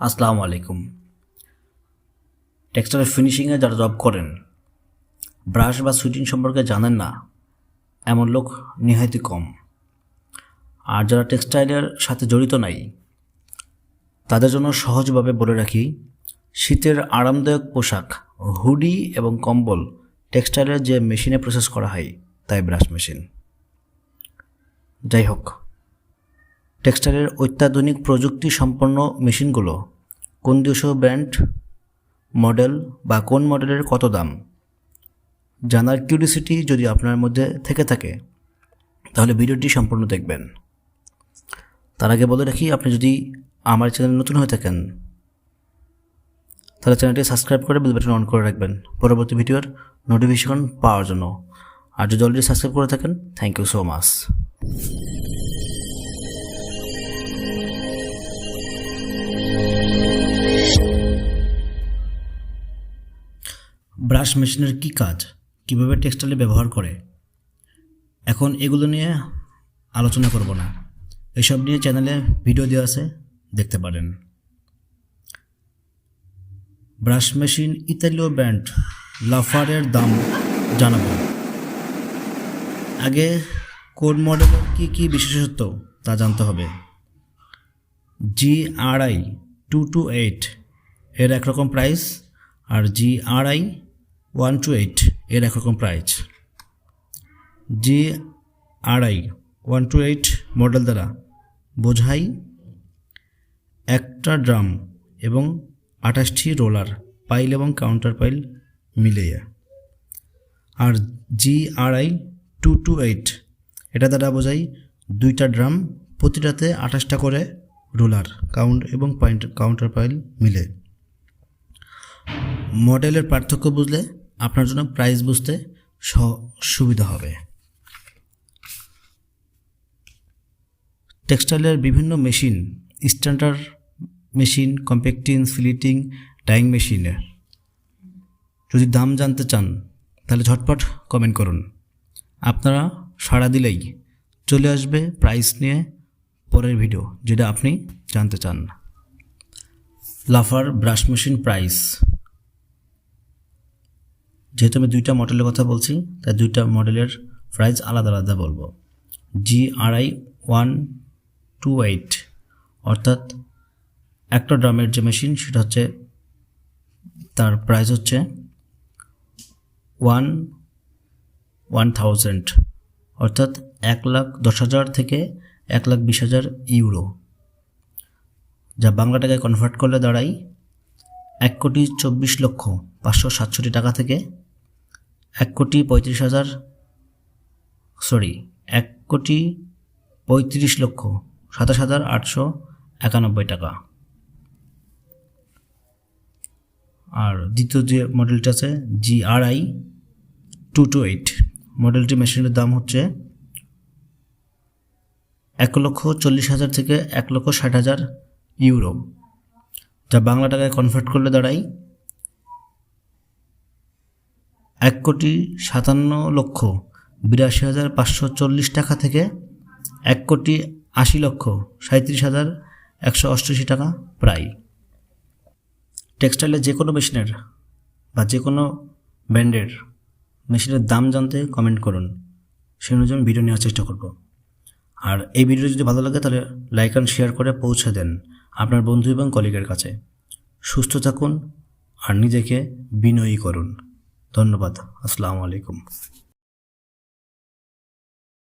আসসালামু আলাইকুম। টেক্সটাইল ফিনিশিংয়ে যারা জব করেন, ব্রাশ বা সুইডিং সম্পর্কে জানেন না এমন লোক নিহায়তি কম। আর যারা টেক্সটাইলের সাথে জড়িত নাই, তাদের জন্য সহজভাবে বলে রাখি, শীতের আরামদায়ক পোশাক, হুডি এবং কম্বল টেক্সটাইলের যে মেশিনে প্রসেস করা হয় তাই ব্রাশ মেশিন। যাই হোক, টেক্সটাইলের অত্যাধুনিক প্রযুক্তি সম্পন্ন মেশিনগুলো কোন দেশীয় ব্র্যান্ড, মডেল বা কোন মডেলের কত দাম জানার কিউরিওসিটি যদি আপনার মধ্যে থেকে থাকে, তাহলে ভিডিওটি সম্পূর্ণ দেখবেন। তার আগে বলে রাখি, আপনি যদি আমার চ্যানেলে নতুন হয়ে থাকেন তাহলে চ্যানেলটি সাবস্ক্রাইব করে বেল বাটন অন করে রাখবেন পরবর্তী ভিডিওর নোটিফিকেশন পাওয়ার জন্য। আর যদি অলরেডি সাবস্ক্রাইব করে থাকেন, thank you so much. Brush মেশিনের কী কাজ, কীভাবে টেক্সটাইলে ব্যবহার করে, এখন এগুলো নিয়ে আলোচনা করব না। এসব নিয়ে চ্যানেলে ভিডিও দেওয়া আছে, দেখতে পারেন। ব্রাশ মেশিন ইতালীয় ব্র্যান্ড লাফারের দাম জানাবো। আগে কোন মডেলের কী বিশেষত্ব তা জানতে হবে। GRI 228 এর একরকম প্রাইস, আর GRI 128 এর একরকম প্রাইস। GRI 128 মডেল দ্বারা বোঝাই একটা ড্রাম এবং 28টি রোলার, পাইল এবং কাউন্টার পাইল মিলিয়ে। আর GRI 228 এটা দ্বারা বোঝাই দুইটা ড্রাম, প্রতিটাতে 28টা করে রোলার, এবং কাউন্টার পাইল মিলে। মডেলের পার্থক্য বুঝলে আপনার জন্য প্রাইস বুঝতে সুবিধা হবে। টেক্সটাইলের বিভিন্ন মেশিন, স্ট্যান্টার মেশিন, কম্প্যাক্টিং, স্লিটিং, ডাইং মেশিনের যদি দাম জানতে চান তাহলে ঝটপট কমেন্ট করুন। আপনারা সাড়া দিলেই চলে আসবে প্রাইস নিয়ে পরের ভিডিও, যেটা আপনি জানতে চান। লাফার ব্রাশ মেশিন প্রাইস, যেহেতু আমি দুইটা মডেলের কথা বলছি তাই দুইটা মডেলের প্রাইস আলাদা আলাদা বলবো। GRI 128 অর্থাৎ একটা ড্রামের যে মেশিন, সেটা হচ্ছে তার প্রাইস হচ্ছে 1000 অর্থাৎ 1,10,000 থেকে 1,20,000 ইউরো, যা বাংলা টাকায় কনভার্ট করলে দাঁড়ায় 1,24,567,000 টাকা থেকে 1,35,27,891 টাকা। আর দ্বিতীয় যে মডেলটা আছে GRI 228 মডেলটি মেশিনের দাম হচ্ছে 1,40,000 থেকে 1,60,000 ইউরো, যা বাংলা টাকায় কনভার্ট করলে দাঁড়ায় 1,57,82,540 টাকা থেকে 1,80,37,188 টাকা প্রায়। টেক্সটাইলের যে কোনো মেশিনের বা যে কোনো ব্র্যান্ডের মেশিনের দাম জানতে কমেন্ট করুন, সেই অনুযায়ী ভিডিও নেওয়ার চেষ্টা করব। আর এই ভিডিও যদি ভালো লাগে তাহলে লাইক অ্যান্ড শেয়ার করে পৌঁছে দেন আপনার বন্ধু এবং কলিগের কাছে। সুস্থ থাকুন আর নিজেকে বিনয়ী করুন। ধন্যবাদ। আসসালামু আলাইকুম।